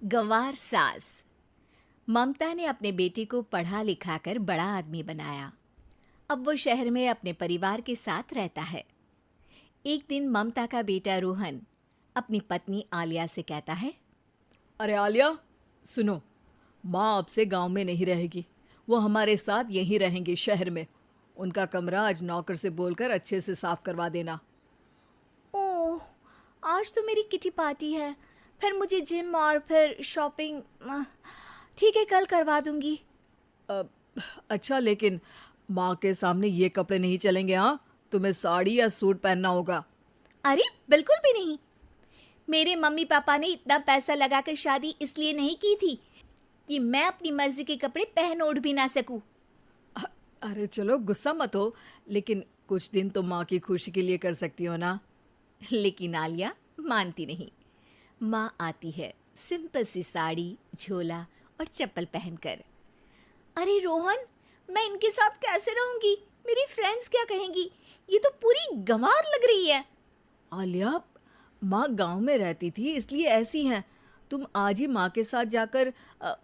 गंवार सास। ममता ने अपने बेटे को पढ़ा लिखाकर बड़ा आदमी बनाया। अब वो शहर में अपने परिवार के साथ रहता है। एक दिन ममता का बेटा रोहन अपनी पत्नी आलिया से कहता है, अरे आलिया, सुनो, माँ अब से गांव में नहीं रहेगी। वो हमारे साथ यहीं रहेंगी शहर में। उनका कमरा आज नौकर से बोलकर अच्छे से साफ करवा देना। ओह, आज तो मेरी किटी पार्टी है, फिर मुझे जिम और फिर शॉपिंग। ठीक है, कल करवा दूंगी। अ, अच्छा, लेकिन माँ के सामने ये कपड़े नहीं चलेंगे। हाँ, तुम्हें साड़ी या सूट पहनना होगा। अरे बिल्कुल भी नहीं। मेरे मम्मी पापा ने इतना पैसा लगाकर शादी इसलिए नहीं की थी कि मैं अपनी मर्जी के कपड़े पहन ओढ़ भी ना सकूं। अरे चलो, गुस्सा मत हो, लेकिन कुछ दिन तो माँ की खुशी के लिए कर सकती हो ना। लेकिन आलिया मानती नहीं। माँ आती है सिंपल सी साड़ी, झोला और चप्पल पहनकर। अरे रोहन, मैं इनके साथ कैसे रहूंगी? मेरी फ्रेंड्स क्या कहेंगी? ये तो पूरी गंवार लग रही है। आलिया, माँ गांव में रहती थी इसलिए ऐसी हैं। तुम आज ही माँ के साथ जाकर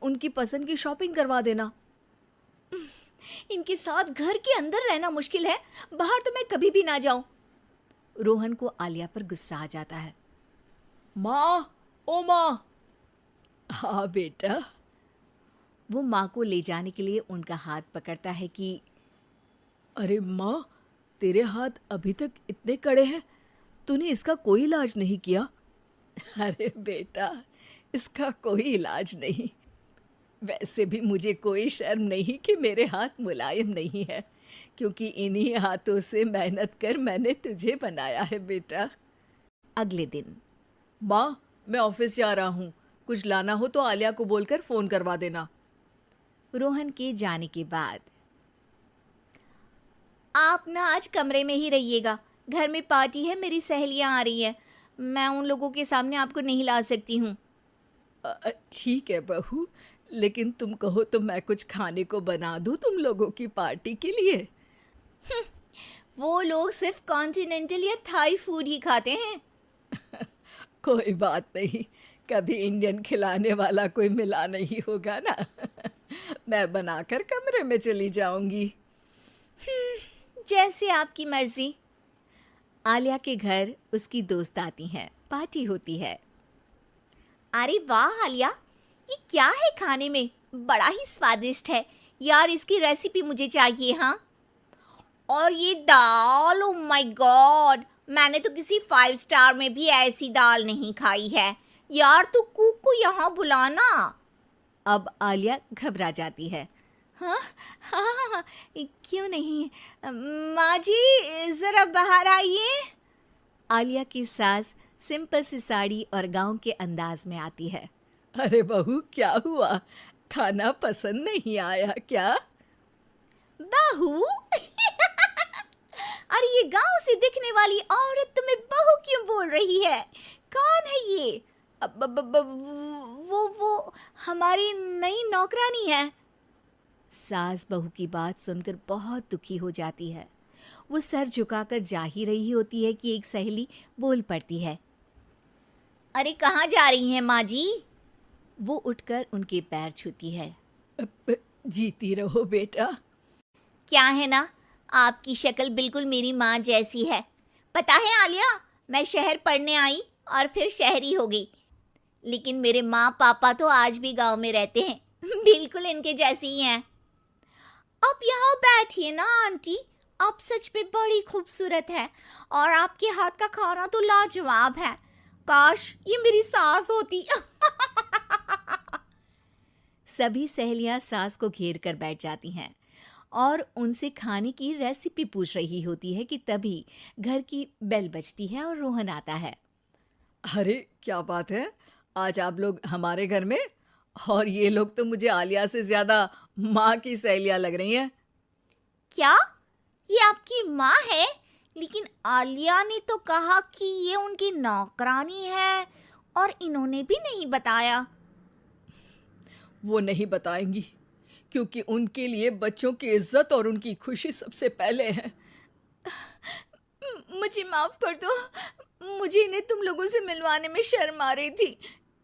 उनकी पसंद की शॉपिंग करवा देना। इनके साथ घर के अंदर रहना मुश्किल है, बाहर तो मैं कभी भी ना जाऊं। रोहन को आलिया पर गुस्सा आ जाता है। माँ, ओ माँ। हाँ बेटा। वो माँ को ले जाने के लिए उनका हाथ पकड़ता है कि अरे माँ, तेरे हाथ अभी तक इतने कड़े हैं, तूने इसका कोई इलाज नहीं किया? अरे बेटा, इसका कोई इलाज नहीं। वैसे भी मुझे कोई शर्म नहीं कि मेरे हाथ मुलायम नहीं है, क्योंकि इन्हीं हाथों से मेहनत कर मैंने तुझे बनाया है बेटा। अगले दिन। माँ, मैं ऑफिस जा रहा हूँ। कुछ लाना हो तो आलिया को बोलकर फ़ोन करवा देना। रोहन के जाने के बाद, आप ना आज कमरे में ही रहिएगा, घर में पार्टी है, मेरी सहेलियां आ रही हैं, मैं उन लोगों के सामने आपको नहीं ला सकती हूँ। ठीक है बहू, लेकिन तुम कहो तो मैं कुछ खाने को बना दूँ तुम लोगों की पार्टी के लिए। वो लोग सिर्फ कॉन्टिनेंटल या थाई फूड ही खाते हैं। कोई बात नहीं, कभी इंडियन खिलाने वाला कोई मिला नहीं होगा ना। मैं बनाकर कमरे में चली जाऊंगी। जैसे आपकी मर्जी। आलिया के घर उसकी दोस्त आती हैं, पार्टी होती है। अरे वाह आलिया, ये क्या है खाने में? बड़ा ही स्वादिष्ट है यार, इसकी रेसिपी मुझे चाहिए। हाँ, और ये दाल, ओ माय गॉड, मैंने तो किसी 5 स्टार में भी ऐसी दाल नहीं खाई है। यार तू कुक को यहाँ बुलाना। अब आलिया घबरा जाती है। हाँ हाँ हाँ हाँ, क्यों नहीं। माँ जी ज़रा बाहर आइए। आलिया की सास सिंपल सी साड़ी और गांव के अंदाज में आती है। अरे बहू, क्या हुआ? खाना पसंद नहीं आया क्या? बहू? अरे ये गांव से दिखने वाली औरत तुम्हें बहू क्यों बोल रही है? कौन है ये? वो हमारी नई नौकरानी है। सास बहू की बात सुनकर बहुत दुखी हो जाती है। वो सर झुकाकर जा ही रही होती है कि एक सहेली बोल पड़ती है। अरे कहाँ जा रही हैं माँ जी? वो उठकर उनके पैर छूती है। जीती रहो बेटा। क्या है ना, आपकी शक्ल बिल्कुल मेरी माँ जैसी है। पता है आलिया, मैं शहर पढ़ने आई और फिर शहरी हो गई, लेकिन मेरे माँ पापा तो आज भी गांव में रहते हैं, बिल्कुल इनके जैसे ही हैं। आप यहाँ बैठिए ना आंटी, आप सच में बड़ी खूबसूरत है और आपके हाथ का खाना तो लाजवाब है। काश ये मेरी सास होती। सभी सहेलियां सास को घेर कर बैठ जाती हैं और उनसे खाने की रेसिपी पूछ रही होती है कि तभी घर की बेल बजती है और रोहन आता है। अरे क्या बात है, आज आप लोग हमारे घर में? और ये लोग तो मुझे आलिया से ज्यादा माँ की सहेलियाँ लग रही हैं। क्या ये आपकी माँ है? लेकिन आलिया ने तो कहा कि ये उनकी नौकरानी है और इन्होंने भी नहीं बताया। वो नहीं बताएंगी, क्योंकि उनके लिए बच्चों की इज्जत और उनकी खुशी सबसे पहले है। मुझे माफ कर दो, मुझे इन्हें तुम लोगों से मिलवाने में शर्म आ रही थी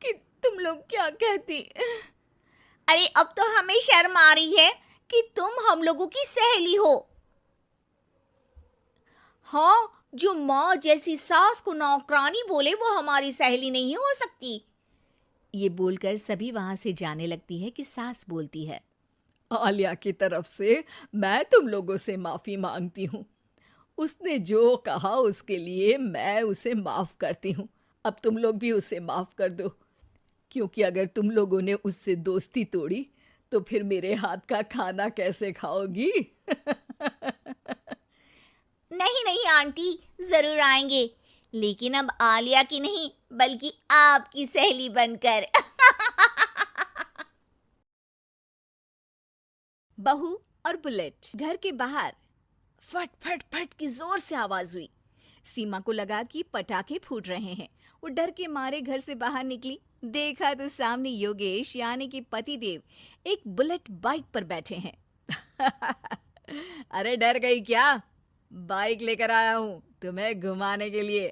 कि तुम लोग क्या कहती? अरे अब तो हमें शर्म आ रही है कि तुम हम लोगों की सहेली हो। हाँ, जो माँ जैसी सास को नौकरानी बोले वो हमारी सहेली नहीं हो सकती। ये बोलकर सभी वहां से जाने लगती है कि सास बोलती है, आलिया की तरफ से मैं तुम लोगों से माफी मांगती हूँ। उसने जो कहा उसके लिए मैं उसे माफ करती हूँ। अब तुम लोग भी उसे माफ कर दो, क्योंकि अगर तुम लोगों ने उससे दोस्ती तोड़ी तो फिर मेरे हाथ का खाना कैसे खाओगी? नहीं नहीं आंटी, जरूर आएंगे, लेकिन अब आलिया की नहीं बल्कि आपकी सहेली बनकर। बहू और बुलेट। घर के बाहर फट फट फट की जोर से आवाज हुई। सीमा को लगा कि पटाखे फूट रहे हैं। वो डर के मारे घर से बाहर निकली। देखा तो सामने योगेश यानी कि पतिदेव एक बुलेट बाइक पर बैठे हैं। अरे डर गई क्या? बाइक लेकर आया हूँ तुम्हें घुमाने के लिए।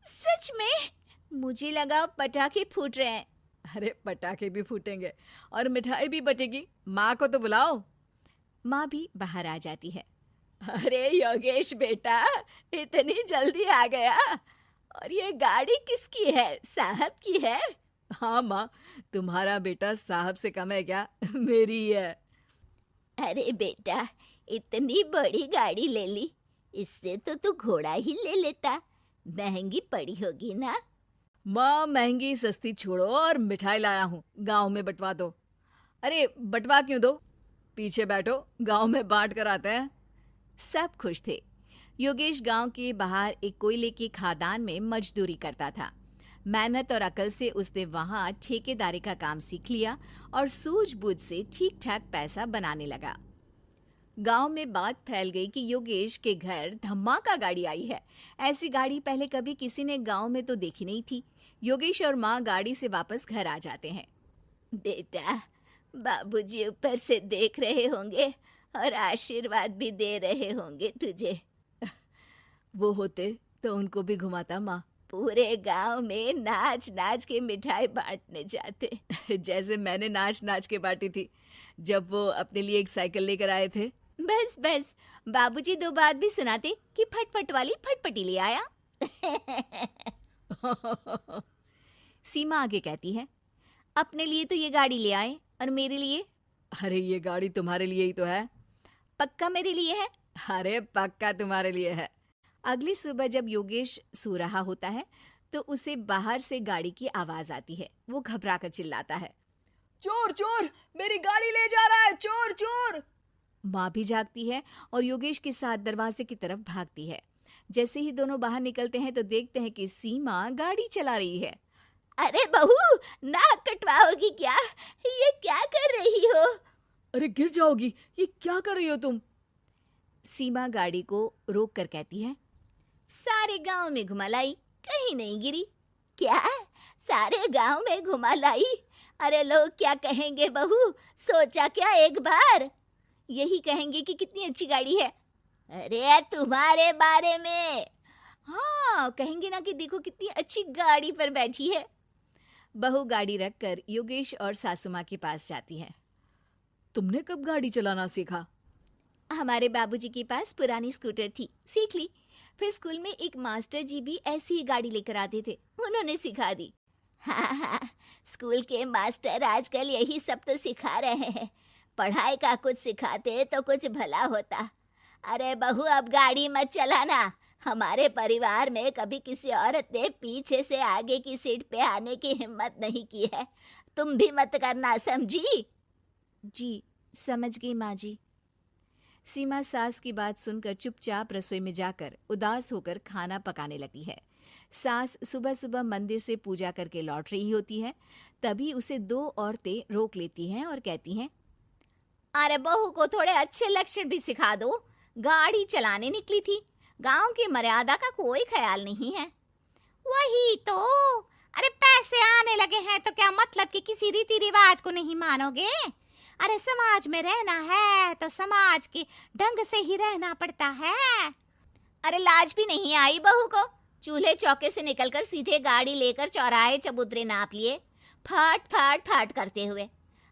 सच में? मुझे लगा पटाखे फूट रहे हैं। अरे पटाखे भी फूटेंगे और मिठाई भी बटेगी। माँ को तो बुलाओ। माँ भी बाहर आ जाती है। अरे योगेश बेटा, इतनी जल्दी आ गया? और ये गाड़ी किसकी है? साहब की है? हाँ माँ, तुम्हारा बेटा साहब से कम है क्या? मेरी ही है। अरे बेटा, इतनी बड़ी गाड़ी ले ली, इससे तो तू घोड़ा ही ले लेता, महंगी पड़ी होगी ना? माँ महंगी सस्ती छोड़ो और मिठाई लाया हूँ, गांव में बंटवा दो। अरे बंटवा क्यों दो? पीछे बैठो, गांव में बांट कर आते हैं। सब खुश थे। योगेश गांव के बाहर एक कोयले की खदान में मजदूरी करता था। मेहनत और अकल से उसने वहां ठेकेदारी का काम सीख लिया और सूझबूझ से ठीक ठाक पैसा बनाने लगा। गांव में बात फैल गई कि योगेश के घर धमाका गाड़ी आई है। ऐसी गाड़ी पहले कभी किसी ने गांव में तो देखी नहीं थी। योगेश और माँ गाड़ी से वापस घर आ जाते हैं। बेटा, बाबूजी ऊपर से देख रहे होंगे और आशीर्वाद भी दे रहे होंगे तुझे। वो होते तो उनको भी घुमाता माँ। पूरे गांव में नाच नाच के मिठाई बांटने जाते। जैसे मैंने नाच नाच के बांटी थी जब वो अपने लिए एक साइकिल लेकर आए थे। बस बस, बाबूजी दो बात भी सुनाते कि फटफट वाली फटपटी ले आया। सीमा आगे कहती है, अपने लिए तो ये गाड़ी ले आए और मेरे लिए? अरे ये गाड़ी तुम्हारे लिए ही तो है। पक्का मेरे लिए है? अरे पक्का तुम्हारे लिए है। अगली सुबह जब योगेश सो रहा होता है तो उसे बाहर से गाड़ी की आवाज आती है। वो घबरा कर चिल्लाता है, चोर चोर, मेरी गाड़ी ले जा रहा है, चोर चोर। माँ भी जागती है और योगेश के साथ दरवाजे की तरफ भागती है। जैसे ही दोनों बाहर निकलते हैं तो देखते हैं कि सीमा गाड़ी चला रही है। अरे बहू, नाक कटवाओगी क्या? ये क्या कर रही हो? अरे गिर जाओगी, ये क्या कर रही हो तुम? सीमा गाड़ी को रोक कर कहती है, सारे गांव में घुमा लाई, कहीं नहीं गिरी। क्या? सारे गांव में घुमा लाई? अरे लोग क्या कहेंगे बहू, सोचा क्या एक बार? यही कहेंगे कि कितनी अच्छी गाड़ी है। अरे तुम्हारे बारे में। हाँ, कहेंगे ना कि देखो कितनी अच्छी गाड़ी पर बैठी है। बहू गाड़ी रखकर योगेश और सासू माँ के पास जाती है। तुमने कब गाड़ी चलाना सीखा? हमारे बाबूजी के पास पुरानी स्कूटर थी, सीख ली। फिर स्कूल में एक मास्टर जी भी ऐसी ही गाड़ी लेकर आते थे, उन्होंने सिखा दी। हाँ, स्कूल के मास्टर आजकल यही सब तो सिखा रहे हैं। पढ़ाई का कुछ सिखाते तो कुछ भला होता। अरे बहू, अब गाड़ी मत चलाना। हमारे परिवार में कभी किसी औरत ने पीछे से आगे की सीट पे आने की हिम्मत नहीं की है। तुम भी मत करना, समझी? जी, समझ गई माँ जी। सीमा सास की बात सुनकर चुपचाप रसोई में जाकर उदास होकर खाना पकाने लगी है। सास सुबह सुबह मंदिर से पूजा करके लौट रही होती है। तभी उसे दो औरतें रोक लेती हैं और कहती हैं, अरे बहू को थोड़े अच्छे लक्षण भी सिखा दो। गाड़ी चलाने निकली थी, गांव की मर्यादा का कोई ख्याल नहीं है। वही तो, अरे पैसे आने लगे हैं तो क्या मतलब कि किसी रीति रिवाज को नहीं मानोगे? अरे समाज में रहना है तो समाज के ढंग से ही रहना पड़ता है। अरे लाज भी नहीं आई बहू को? चूल्हे चौके से निकलकर सीधे गाड़ी लेकर चौराहे चबूतरे नाप लिए। फाट फाट फाट करते हुए।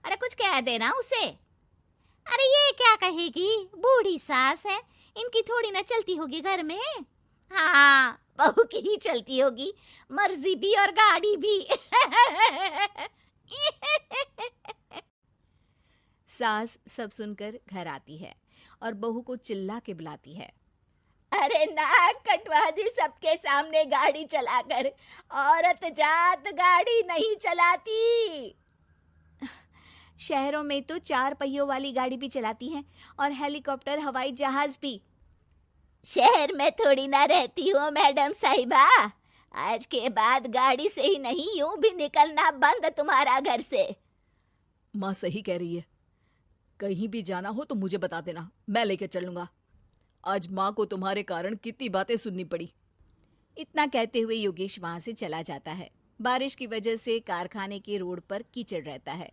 अरे कुछ कह देना उसे। अरे ये क्या कहेगी, बूढ़ी सास है, इनकी थोड़ी ना चलती होगी घर में। हाँ, बहू की ही चलती होगी, मर्जी भी और गाड़ी भी। सास सब सुनकर घर आती है और बहू को चिल्ला के बुलाती है। अरे नाक कटवा दी सबके सामने गाड़ी चलाकर, औरत जात गाड़ी नहीं चलाती। शहरों में तो 4 पहियों वाली गाड़ी भी चलाती हैं और हेलीकॉप्टर, हवाई जहाज भी। शहर में थोड़ी ना रहती हो मैडम साहिबा, आज के बाद गाड़ी से ही नहीं यूं भी निकलना बंद तुम्हारा घर से। माँ सही कह रही है, कहीं भी जाना हो तो मुझे बता देना, मैं लेकर चलूंगा। आज माँ को तुम्हारे कारण कितनी बातें सुननी पड़ी। इतना कहते हुए योगेश वहां से चला जाता है। बारिश की वजह से कारखाने के रोड पर कीचड़ रहता है,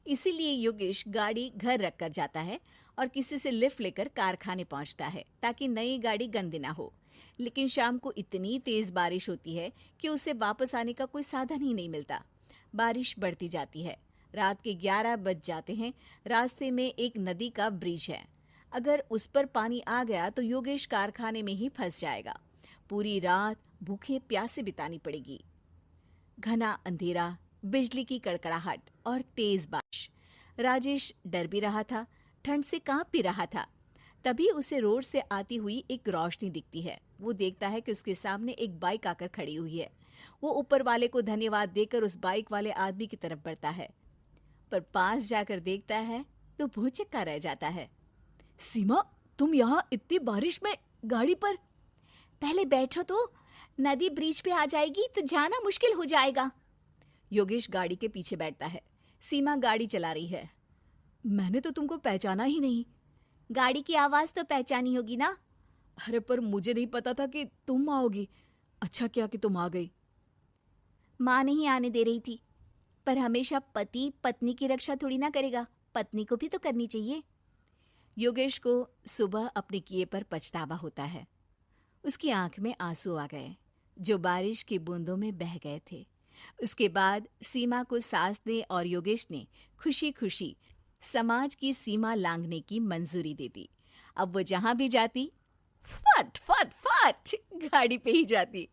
इसीलिए योगेश गाड़ी घर रख कर जाता है और किसी से लिफ्ट लेकर कारखाने पहुंचता है ताकि नई गाड़ी गंदी ना हो। लेकिन शाम को इतनी तेज बारिश होती है कि उसे वापस आने का कोई साधन ही नहीं मिलता। बारिश बढ़ती जाती है, रात के 11 बज जाते हैं। रास्ते में एक नदी का ब्रिज है, अगर उस पर पानी आ गया तो योगेश कारखाने में ही फंस जाएगा। पूरी रात भूखे प्यासे बितानी पड़ेगी। घना अंधेरा, बिजली की कड़कड़ाहट और तेज बारिश। राजेश डर भी रहा था, ठंड से कांप भी रहा था। तभी उसे रोड से आती हुई एक रोशनी दिखती है। वो देखता है कि उसके सामने एक बाइक आकर खड़ी हुई है। वो ऊपर वाले को धन्यवाद देकर उस बाइक वाले आदमी की तरफ बढ़ता है, पर पास जाकर देखता है तो भौचक्का रह जाता है। सीमा, तुम यहाँ इतनी बारिश में गाड़ी पर? पहले बैठो तो, नदी ब्रिज पे आ जाएगी तो जाना मुश्किल हो जाएगा। योगेश गाड़ी के पीछे बैठता है। सीमा गाड़ी चला रही है। मैंने तो तुमको पहचाना ही नहीं। गाड़ी की आवाज तो पहचानी होगी ना। अरे पर मुझे नहीं पता था कि तुम आओगी। अच्छा किया कि तुम आ गई। माँ नहीं आने दे रही थी, पर हमेशा पति पत्नी की रक्षा थोड़ी ना करेगा, पत्नी को भी तो करनी चाहिए। योगेश को सुबह अपने किए पर पछतावा होता है। उसकी आंख में आंसू आ गए जो बारिश की बूंदों में बह गए थे। उसके बाद सीमा को सास ने और योगेश ने खुशी खुशी समाज की सीमा लांघने की मंजूरी दे दी। अब वो जहां भी जाती फट फट फट गाड़ी पे ही जाती।